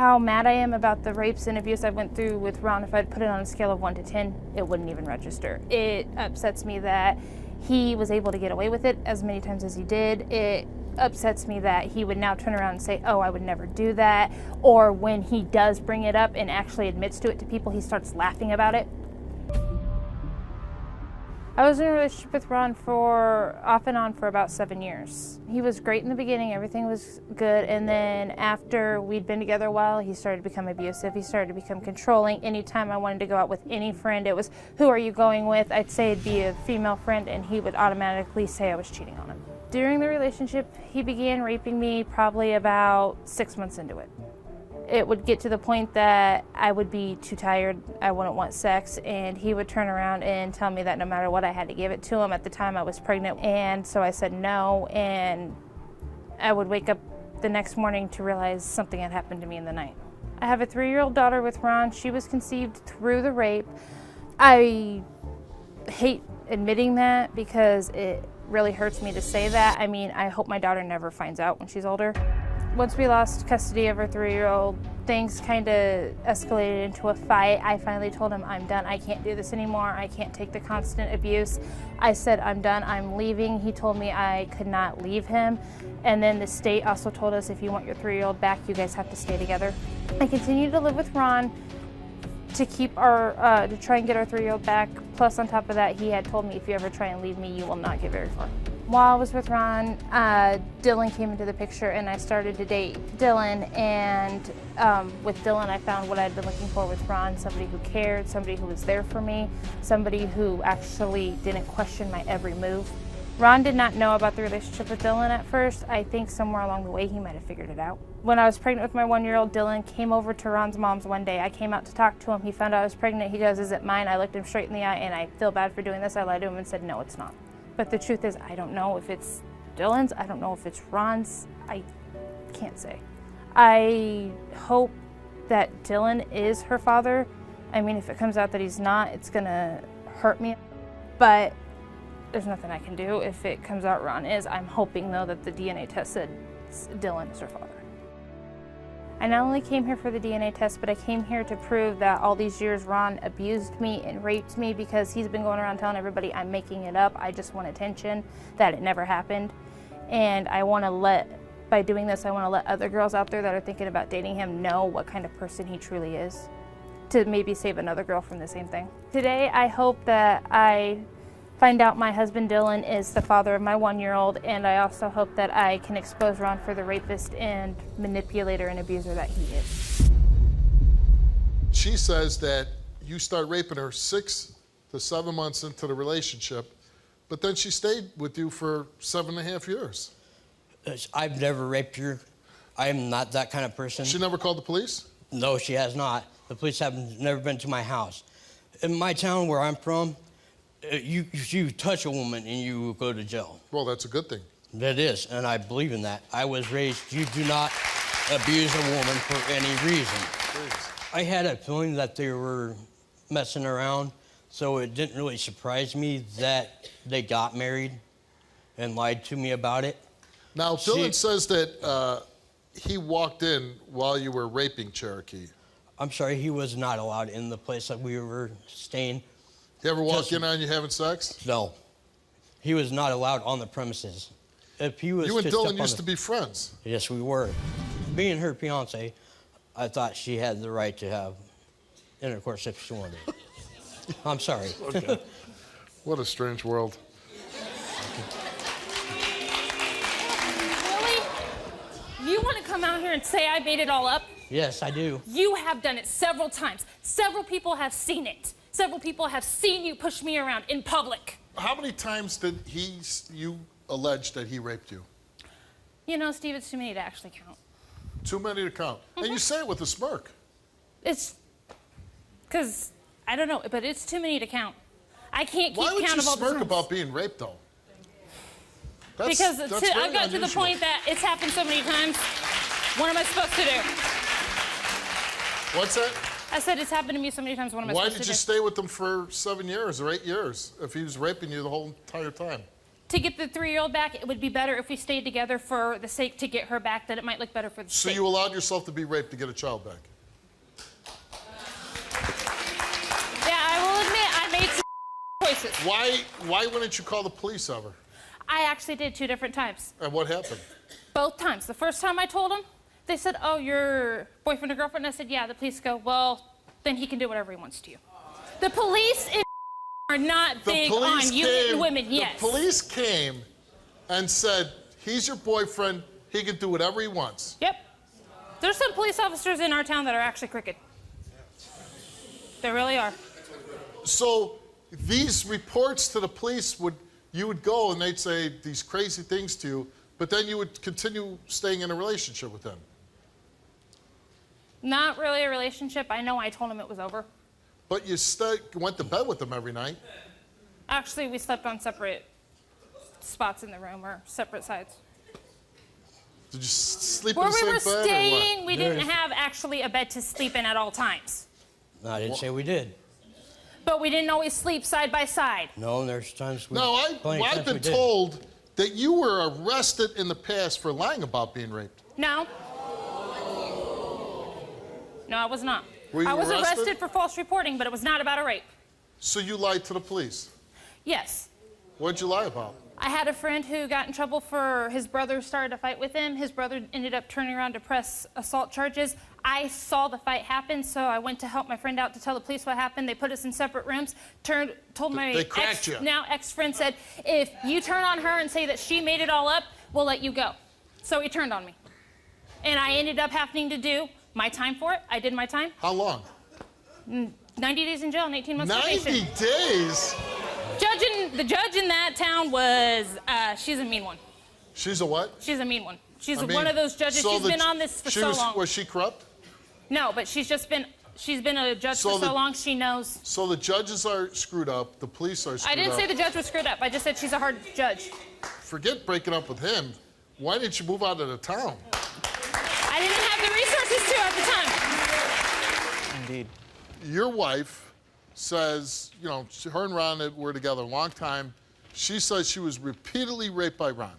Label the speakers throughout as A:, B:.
A: how mad I am about the rapes and abuse I went through with Ron, if I'd put it on a scale of 1 to 10, it wouldn't even register. It upsets me that he was able to get away with it as many times as he did. It upsets me that he would now turn around and say, oh, I would never do that. Or when he does bring it up and actually admits to it to people, he starts laughing about it. I was in a relationship with Ron for off and on for about 7 years. He was great in the beginning, everything was good, and then after we'd been together a while, he started to become abusive, he started to become controlling. Anytime I wanted to go out with any friend, it was, who are you going with? I'd say it'd be a female friend, and he would automatically say I was cheating on him. During the relationship, he began raping me probably about 6 months into it. It would get to the point that I would be too tired, I wouldn't want sex, and he would turn around and tell me that no matter what I had to give it to him. At the time I was pregnant, and so I said no, and I would wake up the next morning to realize something had happened to me in the night. I have a 3-year-old daughter with Ron. She was conceived through the rape. I hate admitting that because it really hurts me to say that. I mean, I hope my daughter never finds out when she's older. Once we lost custody of our 3-year-old, things kind of escalated into a fight. I finally told him, I'm done. I can't do this anymore. I can't take the constant abuse. I said, I'm done. I'm leaving. He told me I could not leave him. And then the state also told us, if you want your 3-year-old back, you guys have to stay together. I continued to live with Ron to keep to try and get our 3-year-old back. Plus, on top of that, he had told me, if you ever try and leave me, you will not get very far. While I was with Ron, Dylan came into the picture, and I started to date Dylan, and with Dylan I found what I'd been looking for with Ron, somebody who cared, somebody who was there for me, somebody who actually didn't question my every move. Ron did not know about the relationship with Dylan at first. I think somewhere along the way he might have figured it out. When I was pregnant with my 1-year-old, Dylan came over to Ron's mom's one day. I came out to talk to him. He found out I was pregnant. He goes, is it mine? I looked him straight in the eye, and I feel bad for doing this. I lied to him and said, no, it's not. But the truth is, I don't know if it's Dylan's, I don't know if it's Ron's, I can't say. I hope that Dylan is her father. I mean, if it comes out that he's not, it's gonna hurt me. But there's nothing I can do. If it comes out Ron is, I'm hoping though that the DNA test said Dylan is her father. I not only came here for the DNA test, but I came here to prove that all these years Ron abused me and raped me, because he's been going around telling everybody I'm making it up. I just want attention, that it never happened. And I want to by doing this, I want to let other girls out there that are thinking about dating him know what kind of person he truly is, to maybe save another girl from the same thing. Today, I hope that I find out my husband Dylan is the father of my 1-year-old, and I also hope that I can expose Ron for the rapist and manipulator and abuser that he is.
B: She says that you start raping her 6 to 7 months into the relationship, but then she stayed with you for 7.5 years.
C: I've never raped her. I am not that kind of person.
B: She never called the police?
C: No, she has not. The police have never been to my house. In my town where I'm from, you touch a woman and you go to jail.
B: Well, that's a good thing.
C: That is, and I believe in that. I was raised, you do not abuse a woman for any reason.
B: Please.
C: I had a feeling that they were messing around, so it didn't really surprise me that they got married and lied to me about it.
B: Now, Dylan says that he walked in while you were raping Cherokee.
C: I'm sorry, he was not allowed in the place that we were staying.
B: You ever walk in on you having sex?
C: No. He was not allowed on the premises. If he was
B: you and Dylan used to be friends.
C: Yes, we were. Being her fiance, I thought she had the right to have intercourse if she wanted. I'm sorry.
B: Okay. What a strange world.
A: Really? You want to come out here and say I made it all up?
C: Yes, I do.
A: You have done it several times. Several people have seen it. Several people have seen you push me around in public.
B: How many times did you allege that he raped you?
A: You know, Steve, it's too many to actually count.
B: Too many to count. And you say it with a smirk.
A: It's because, I don't know, but it's too many to count. I can't keep count of all the
B: Why would you smirk
A: times.
B: about being raped, though?
A: Because I've got to the point that it's happened so many times. What am I supposed to do?
B: What's that?
A: I said it's happened to me so many times. What am I supposed to do?
B: Why did you stay with him for 7 years or 8 years if he was raping you the whole entire time?
A: to get the 3-year-old back, it would be better if we stayed together for the sake to get her back, that it might look better for the
B: So
A: state.
B: you allowed yourself to be raped to get a child back?
A: Yeah, I will admit I made some choices.
B: Why wouldn't you call the police ever?
A: I actually did 2 different times.
B: And what happened?
A: Both times. The first time I told them, they said, oh, your boyfriend or girlfriend? And I said, yeah. The police go, well, then he can do whatever he wants to you. The police in are not big on you hitting women, yes.
B: The police came and said, he's your boyfriend, he can do whatever he wants.
A: Yep. There's some police officers in our town that are actually crooked. There really are.
B: So these reports to the police you would go and they'd say these crazy things to you, but then you would continue staying in a relationship with them.
A: Not really a relationship. I know I told him it was over.
B: But you went to bed with them every night.
A: Actually, we slept on separate spots in the room, or separate sides.
B: Did you sleep
A: Where
B: in the same
A: we were
B: bed or what?
A: staying, we didn't have actually a bed to sleep in at all times.
C: No, I didn't say we did.
A: But we didn't always sleep side by side.
C: No, there's times we.
B: No, I've been told that you were arrested in the past for lying about being raped.
A: No. No, I was not.
B: Were you
A: I was
B: arrested?
A: arrested for false reporting, but it was not about a rape.
B: So you lied to the police.
A: Yes.
B: What'd you lie about?
A: I had a friend who got in trouble for his brother started a fight with him. His brother ended up turning around to press assault charges. I saw the fight happen, so I went to help my friend out to tell the police what happened. They put us in separate rooms, told my
B: They cracked you.
A: now ex-friend, said, if you turn on her and say that she made it all up, we'll let you go. So he turned on me. And I ended up having to do my time for it. I did my time.
B: How long?
A: 90 days in jail and 18 months
B: 90
A: probation.
B: days?
A: The judge in that town was, she's a mean one.
B: She's a what?
A: She's a mean one. She's
B: I mean,
A: one of those judges.
B: so
A: She's been on this for so long.
B: Was she corrupt?
A: No, but she's been a judge for so long, she knows.
B: So the judges are screwed up, the police are screwed up.
A: I didn't say the judge was screwed up. I just said she's a hard judge.
B: Forget breaking up with him. Why didn't you move out of the town?
A: I didn't have the resources to at the time.
D: Indeed.
B: Your wife says, you know, her and Ron were together a long time. She says she was repeatedly raped by Ron.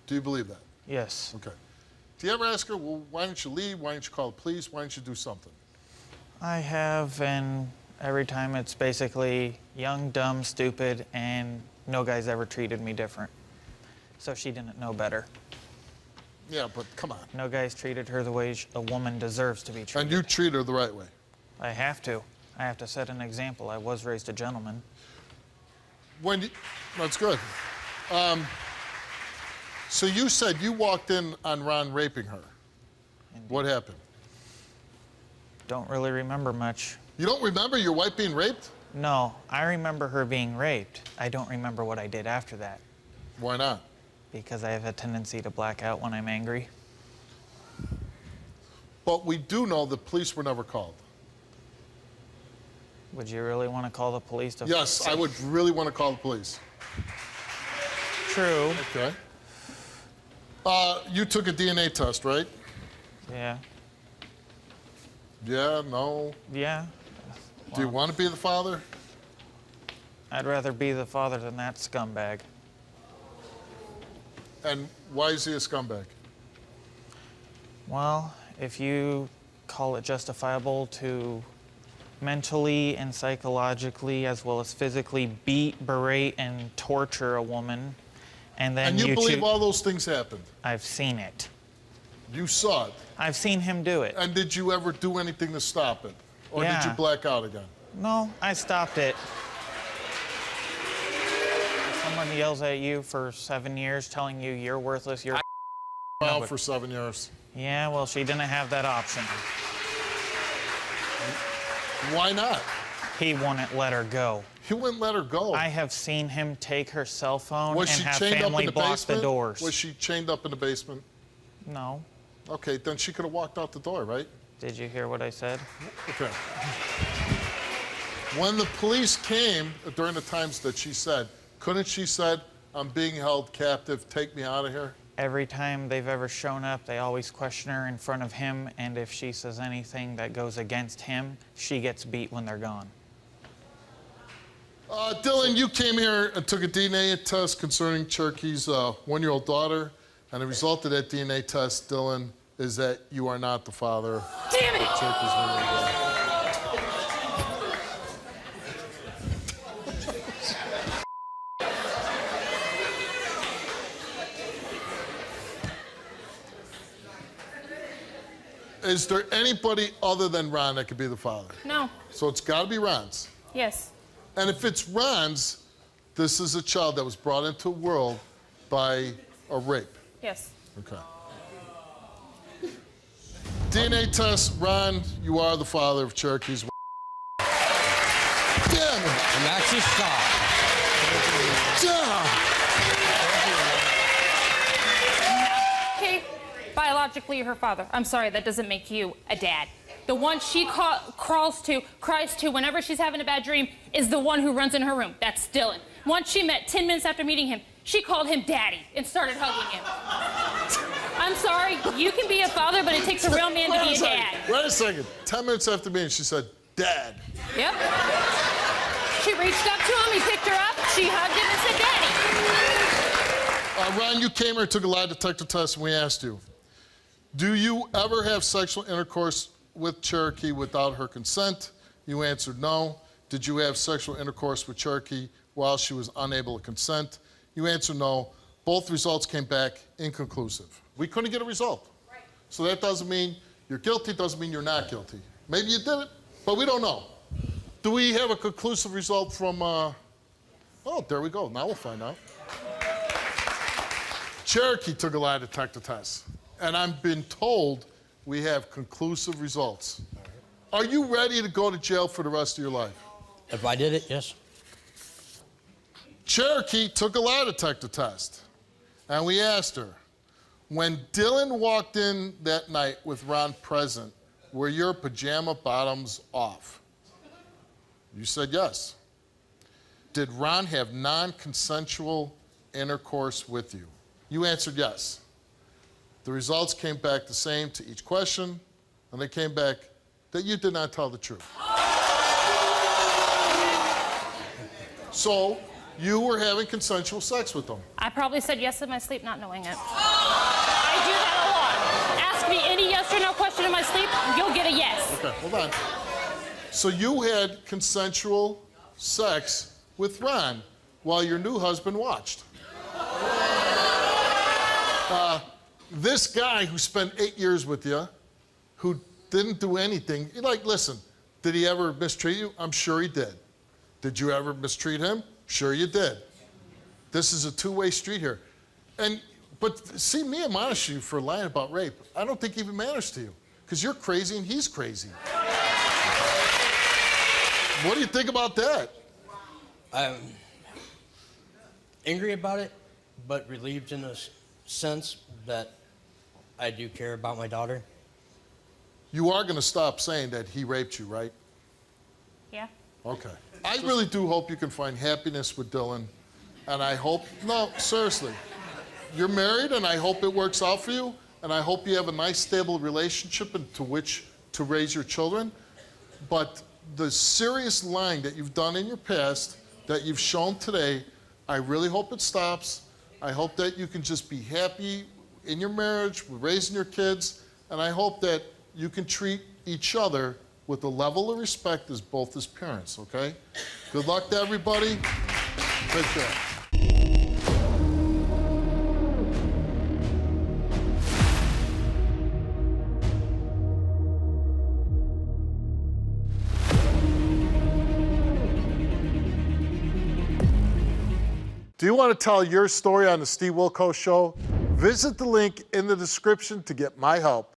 B: Do you believe that?
D: Yes.
B: Okay. Do you ever ask her, well, why didn't you leave? Why didn't you call the police? Why didn't you do something?
D: I have, and every time it's basically young, dumb, stupid, and no guy's ever treated me different. So she didn't know better.
B: Yeah, but come on.
D: No guy's treated her the way a woman deserves to be treated.
B: And you treat her the right way.
D: I have to. I have to set an example. I was raised a gentleman.
B: That's good. So you said you walked in on Ron raping her.
D: Indeed.
B: What happened?
D: Don't really remember much.
B: You don't remember your wife being raped?
D: No, I remember her being raped. I don't remember what I did after that.
B: Why not?
D: Because I have a tendency to black out when I'm angry.
B: But we do know the police were never called.
D: Would you really want to call the police to...
B: Yes, I would really want to call the police.
D: True.
B: Okay. You took a DNA test, right?
D: Yeah.
B: Yeah, no.
D: Yeah.
B: Do you want to be the father?
D: I'd rather be the father than that scumbag.
B: And why is he a scumbag?
D: Well, if you call it justifiable to mentally and psychologically as well as physically beat, berate, and torture a woman, and then
B: And you believe all those things happened?
D: I've seen it.
B: You saw it?
D: I've seen him do it.
B: And did you ever do anything to stop it? Or did
D: Yeah.
B: you black out again?
D: No, I stopped it. Someone yells at you for 7 years telling you you're worthless, you're...
B: Out for 7 years.
D: Yeah, well, she didn't have that option.
B: Why not?
D: He wouldn't let her go.
B: He wouldn't let her go.
D: I have seen him take her cell phone
B: Was
D: and
B: she
D: have
B: chained up in
D: family
B: the
D: block
B: basement?
D: the doors.
B: Was she chained up in the basement?
D: No.
B: Okay, then she could have walked out the door, right?
D: Did you hear what I said?
B: Okay. When the police came during the times that she said, couldn't she said, I'm being held captive, take me out of here?
D: Every time they've ever shown up, they always question her in front of him, and if she says anything that goes against him, she gets beat when they're gone.
B: Dylan, you came here and took a DNA test concerning Cherokee's one-year-old daughter, and the result of that DNA test, Dylan, is that you are not the father.
A: Damn it!
B: Of Cherokee's one-year-old daughter. Is there anybody other than Ron that could be the father?
A: No.
B: So it's got to be Ron's.
A: Yes.
B: And if it's Ron's, this is a child that was brought into the world by a rape.
A: Yes.
B: Okay. DNA test, Ron, you are the father of Cherokee's. Damn it!
C: And that's a stop.
B: Damn!
A: Okay, biologically you're her father. I'm sorry, that doesn't make you a dad. The one she cries to whenever she's having a bad dream is the one who runs in her room. That's Dylan. Once she met, 10 minutes after meeting him, she called him daddy and started hugging him. I'm sorry, you can be a father, but it takes a real man to be a dad.
B: Wait a second. 10 minutes after meeting, she said, Dad.
A: Yep. She reached up to him, he picked her up, she hugged him and said, daddy.
B: Ron, you came here and took a lie detector test, and we asked you, do you ever have sexual intercourse with Cherokee without her consent? You answered no. Did you have sexual intercourse with Cherokee while she was unable to consent? You answered no. Both results came back inconclusive. We couldn't get a result. Right. So that doesn't mean you're guilty, doesn't mean you're not guilty. Maybe you did it, but we don't know. Do we have a conclusive result from, oh, there we go. Now we'll find out. Cherokee took a lie detector test, and I've been told we have conclusive results. Are you ready to go to jail for the rest of your life?
C: If I did it, yes.
B: Cherokee took a lie detector test, and we asked her, when Dylan walked in that night with Ron present, were your pajama bottoms off? You said yes. Did Ron have non-consensual intercourse with you? You answered yes. The results came back the same to each question, and they came back that you did not tell the truth. So, you were having consensual sex with them.
A: I probably said yes in my sleep, not knowing it. I do that a lot. Ask me any yes or no question in my sleep, you'll get a yes.
B: Okay, hold on. So you had consensual sex with Ron while your new husband watched. This guy who spent 8 years with you, who didn't do anything, listen, did he ever mistreat you? I'm sure he did. Did you ever mistreat him? Sure you did. This is a two-way street here. But see, me admonish you for lying about rape. I don't think even matters to you, because you're crazy and he's crazy. What do you think about that?
C: I'm angry about it, but relieved in a sense that I do care about my daughter.
B: You are going to stop saying that he raped you, right?
A: Yeah.
B: Okay. I really do hope you can find happiness with Dylan, and I hope, no, seriously, you're married, and I hope it works out for you, and I hope you have a nice, stable relationship into which to raise your children, but the serious lying that you've done in your past, that you've shown today, I really hope it stops. I hope that you can just be happy in your marriage, with raising your kids, and I hope that you can treat each other with a level of respect as both as parents, okay? Good luck to everybody. Take care. Do you want to tell your story on the Steve Wilkos Show? Visit the link in the description to get my help.